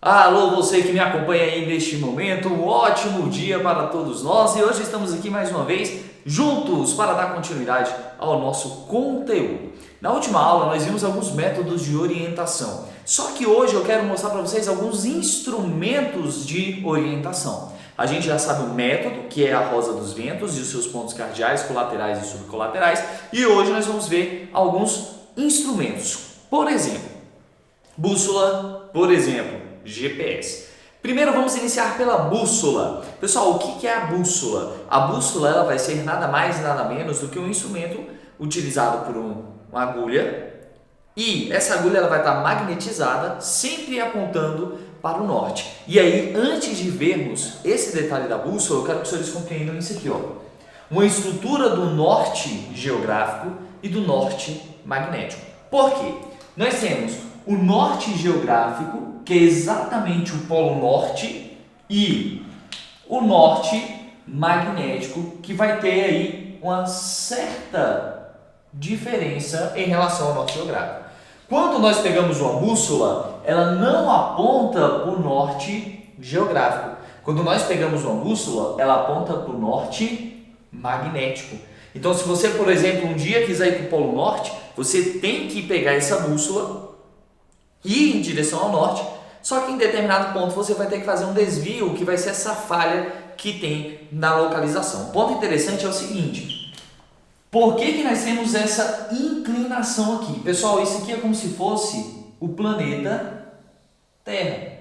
Alô, você que me acompanha aí neste momento, um ótimo dia para todos nós e hoje estamos aqui mais uma vez juntos para dar continuidade ao nosso conteúdo. Na última aula nós vimos alguns métodos de orientação, só que hoje eu quero mostrar para vocês alguns instrumentos de orientação. A gente já sabe o método, que é a rosa dos ventos e os seus pontos cardeais, colaterais e subcolaterais, e hoje nós vamos ver alguns instrumentos, por exemplo, bússola, por exemplo, GPS. Primeiro vamos iniciar pela bússola. Pessoal, o que é a bússola? A bússola ela vai ser nada mais nada menos do que um instrumento utilizado por uma agulha e essa agulha ela vai estar magnetizada, sempre apontando para o norte. E aí, antes de vermos esse detalhe da bússola, eu quero que os senhores compreendam isso aqui, ó. Uma estrutura do norte geográfico e do norte magnético. Por quê? Nós temos o norte geográfico, que é exatamente o polo norte, e o norte magnético, que vai ter aí uma certa diferença em relação ao norte geográfico. Quando nós pegamos uma bússola, ela não aponta para o norte geográfico. Quando nós pegamos uma bússola, ela aponta para o norte magnético. Então, se você, por exemplo, um dia quiser ir para o Polo Norte, você tem que pegar essa bússola e ir em direção ao norte, só que em determinado ponto você vai ter que fazer um desvio, que vai ser essa falha que tem na localização. O ponto interessante é o seguinte: por que nós temos essa inclinação aqui? Pessoal, isso aqui é como se fosse o planeta Terra.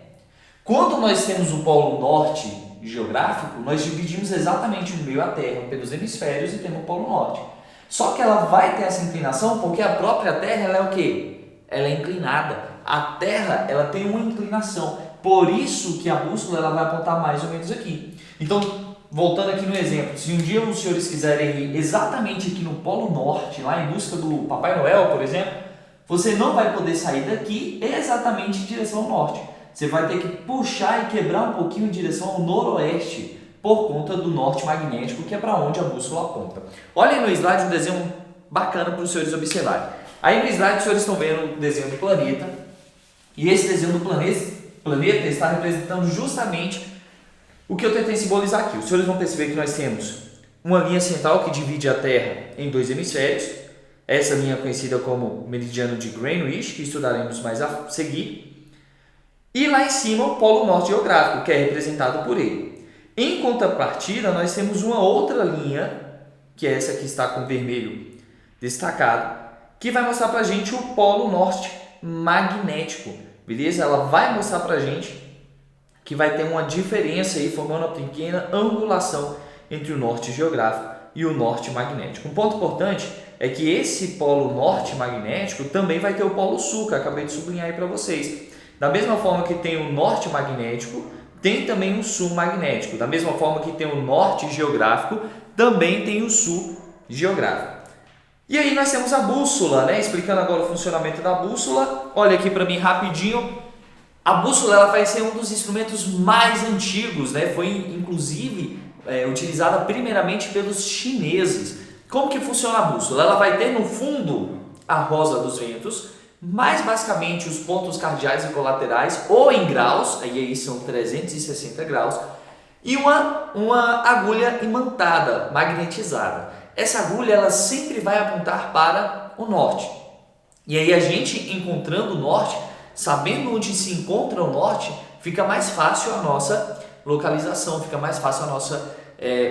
Quando nós temos o Polo Norte geográfico, nós dividimos exatamente no meio a Terra pelos hemisférios e temos o Polo Norte. Só que ela vai ter essa inclinação porque a própria Terra ela é o quê? Ela é inclinada. A Terra ela tem uma inclinação. Por isso que a bússola ela vai apontar mais ou menos aqui. Então, voltando aqui no exemplo, se um dia os senhores quiserem ir exatamente aqui no Polo Norte, lá em busca do Papai Noel, por exemplo, você não vai poder sair daqui exatamente em direção ao norte. Você vai ter que puxar e quebrar um pouquinho em direção ao noroeste, por conta do norte magnético, que é para onde a bússola aponta. Olhem no slide um desenho bacana para os senhores observarem. Aí no slide os senhores estão vendo o desenho do planeta, e esse desenho do planeta está representando justamente o que eu tentei simbolizar aqui. Os senhores vão perceber que nós temos uma linha central que divide a Terra em dois hemisférios, essa linha conhecida como meridiano de Greenwich, que estudaremos mais a seguir. E lá em cima o Polo Norte geográfico, que é representado por ele. Em contrapartida, nós temos uma outra linha, que é essa que está com vermelho destacado, que vai mostrar para a gente o Polo Norte magnético, beleza? Ela vai mostrar para a gente que vai ter uma diferença aí, formando uma pequena angulação entre o norte geográfico e o norte magnético. Um ponto importante é que esse Polo Norte magnético também vai ter o Polo Sul, que eu acabei de sublinhar aí para vocês. Da mesma forma que tem o norte magnético, tem também o sul magnético. Da mesma forma que tem o norte geográfico, também tem o sul geográfico. E aí nós temos a bússola, né? Explicando agora o funcionamento da bússola. Olha aqui para mim rapidinho. A bússola ela vai ser um dos instrumentos mais antigos, né? Foi inclusive utilizada primeiramente pelos chineses. Como que funciona a bússola? Ela vai ter no fundo a rosa dos ventos, mais basicamente os pontos cardeais e colaterais, ou em graus, aí são 360 graus, e uma agulha imantada, magnetizada. Essa agulha ela sempre vai apontar para o norte. E aí a gente encontrando o norte, sabendo onde se encontra o norte, fica mais fácil a nossa localização, fica mais fácil a nossa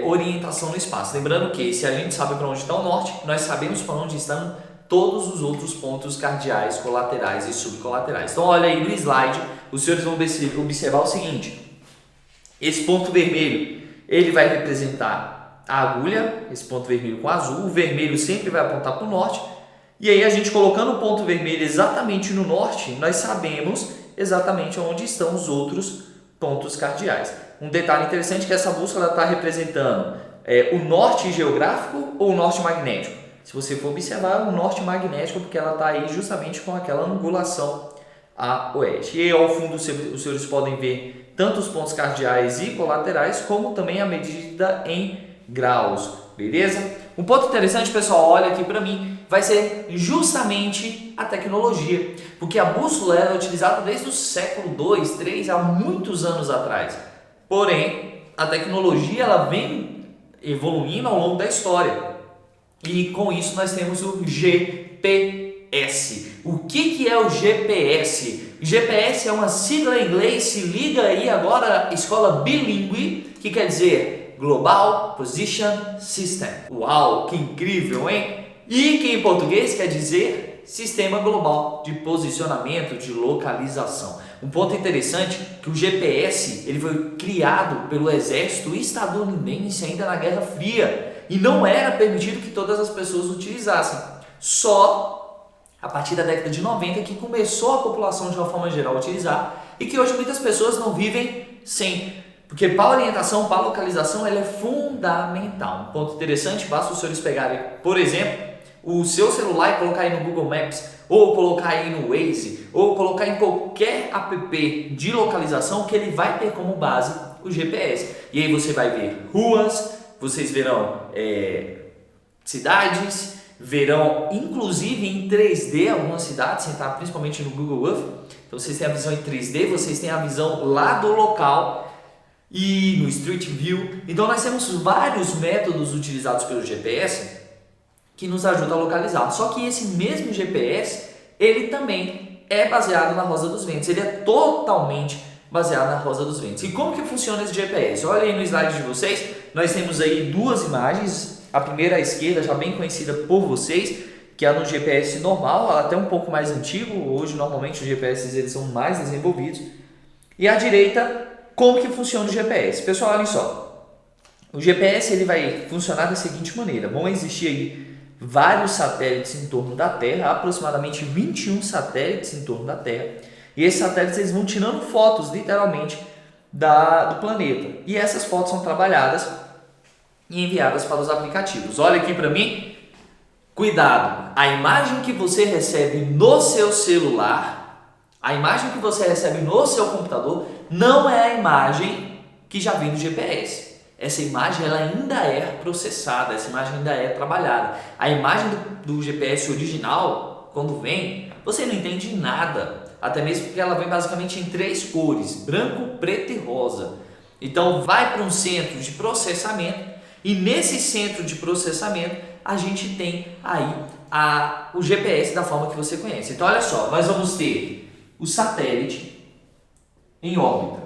orientação no espaço. Lembrando que se a gente sabe para onde está o norte, nós sabemos para onde estão todos os outros pontos cardeais, colaterais e subcolaterais. Então olha aí no slide, os senhores vão observar o seguinte: esse ponto vermelho, ele vai representar a agulha, esse ponto vermelho com azul, o vermelho sempre vai apontar para o norte, e aí a gente colocando o ponto vermelho exatamente no norte, nós sabemos exatamente onde estão os outros pontos cardeais. Um detalhe interessante é que essa bússola está representando o norte geográfico ou o norte magnético. Se você for observar, o norte magnético, porque ela está aí justamente com aquela angulação a oeste. E ao fundo os senhores podem ver tanto os pontos cardeais e colaterais, como também a medida em graus, beleza? Um ponto interessante, pessoal, olha aqui para mim, vai ser justamente a tecnologia, porque a bússola é utilizada desde o século 2, 3, há muitos anos atrás. Porém, a tecnologia ela vem evoluindo ao longo da história. E com isso nós temos o GPS. O que é o GPS? GPS é uma sigla em inglês, se liga aí agora, escola bilíngue, que quer dizer Global Position System. Uau, que incrível, hein? E que em português quer dizer Sistema Global de Posicionamento de Localização. Um ponto interessante é que o GPS ele foi criado pelo exército estadunidense ainda na Guerra Fria e não era permitido que todas as pessoas utilizassem. Só a partir da década de 90 que começou a população de uma forma geral a utilizar e que hoje muitas pessoas não vivem sem, porque para a orientação, para a localização, ela é fundamental. Um ponto interessante, basta os senhores pegarem, por exemplo, o seu celular e colocar aí no Google Maps, ou colocar aí no Waze, ou colocar em qualquer app de localização que ele vai ter como base o GPS. E aí você vai ver ruas, vocês verão cidades, verão inclusive em 3D algumas cidades, principalmente no Google Earth. Então vocês têm a visão em 3D, vocês têm a visão lá do local e no Street View. Então nós temos vários métodos utilizados pelo GPS que nos ajuda a localizar. Só que esse mesmo GPS, ele também é baseado na Rosa dos Ventos. Ele é totalmente baseado na Rosa dos Ventos. E como que funciona esse GPS? Olha aí no slide de vocês, nós temos aí duas imagens. A primeira à esquerda, já bem conhecida por vocês, que é no GPS normal, ela até um pouco mais antigo. Hoje, normalmente, os GPS eles são mais desenvolvidos. E à direita, como que funciona o GPS? Pessoal, olhem só. O GPS ele vai funcionar da seguinte maneira. Vão existir aí vários satélites em torno da Terra, aproximadamente 21 satélites em torno da Terra. E esses satélites eles vão tirando fotos, literalmente, do planeta. E essas fotos são trabalhadas e enviadas para os aplicativos. Olha aqui para mim. Cuidado! A imagem que você recebe no seu celular, a imagem que você recebe no seu computador, não é a imagem que já vem do GPS. Essa imagem ela ainda é processada, essa imagem ainda é trabalhada. A imagem do GPS original, quando vem, você não entende nada. Até mesmo porque ela vem basicamente em 3 cores, branco, preto e rosa. Então vai para um centro de processamento e nesse centro de processamento a gente tem aí o GPS da forma que você conhece. Então olha só, nós vamos ter o satélite em órbita,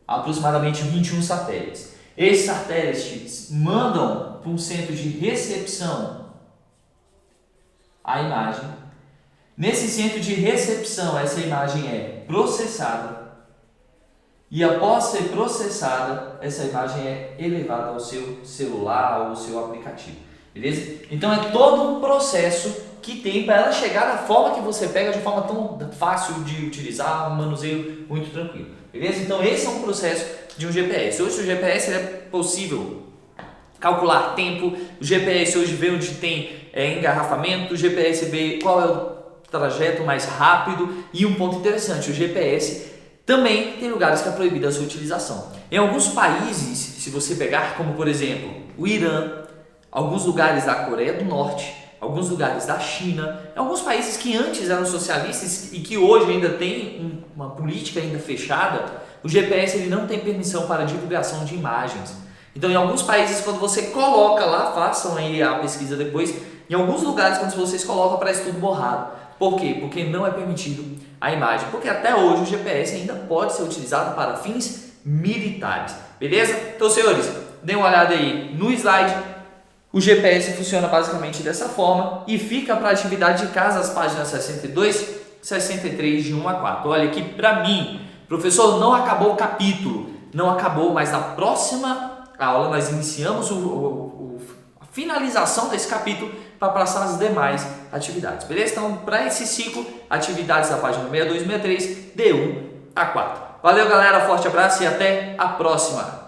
aproximadamente 21 satélites. Esses satélites mandam para um centro de recepção a imagem. Nesse centro de recepção, essa imagem é processada. E após ser processada, essa imagem é elevada ao seu celular ou ao seu aplicativo. Beleza? Então é todo um processo que tem para ela chegar da forma que você pega, de forma tão fácil de utilizar, um manuseio muito tranquilo. Beleza? Então esse é um processo de um GPS. Hoje o GPS é possível calcular tempo, o GPS hoje vê onde tem engarrafamento, o GPS vê qual é o trajeto mais rápido e um ponto interessante, o GPS também tem lugares que é proibida a sua utilização. Em alguns países, se você pegar como por exemplo o Irã, alguns lugares da Coreia do Norte, alguns lugares da China, alguns países que antes eram socialistas e que hoje ainda tem uma política ainda fechada, o GPS ele não tem permissão para divulgação de imagens. Então em alguns países quando você coloca lá, façam aí a pesquisa depois, em alguns lugares quando vocês colocam parece tudo borrado. Por quê? Porque não é permitido a imagem, porque até hoje o GPS ainda pode ser utilizado para fins militares, beleza? Então senhores, dêem uma olhada aí no slide. O GPS funciona basicamente dessa forma e fica para atividade de casa as páginas 62, 63 de 1 a 4. Olha aqui para mim, professor, não acabou o capítulo, não acabou, mas na próxima aula nós iniciamos a finalização desse capítulo para passar as demais atividades, beleza? Então, para esse ciclo, atividades da página 62 e 63, de 1 a 4. Valeu, galera, forte abraço e até a próxima!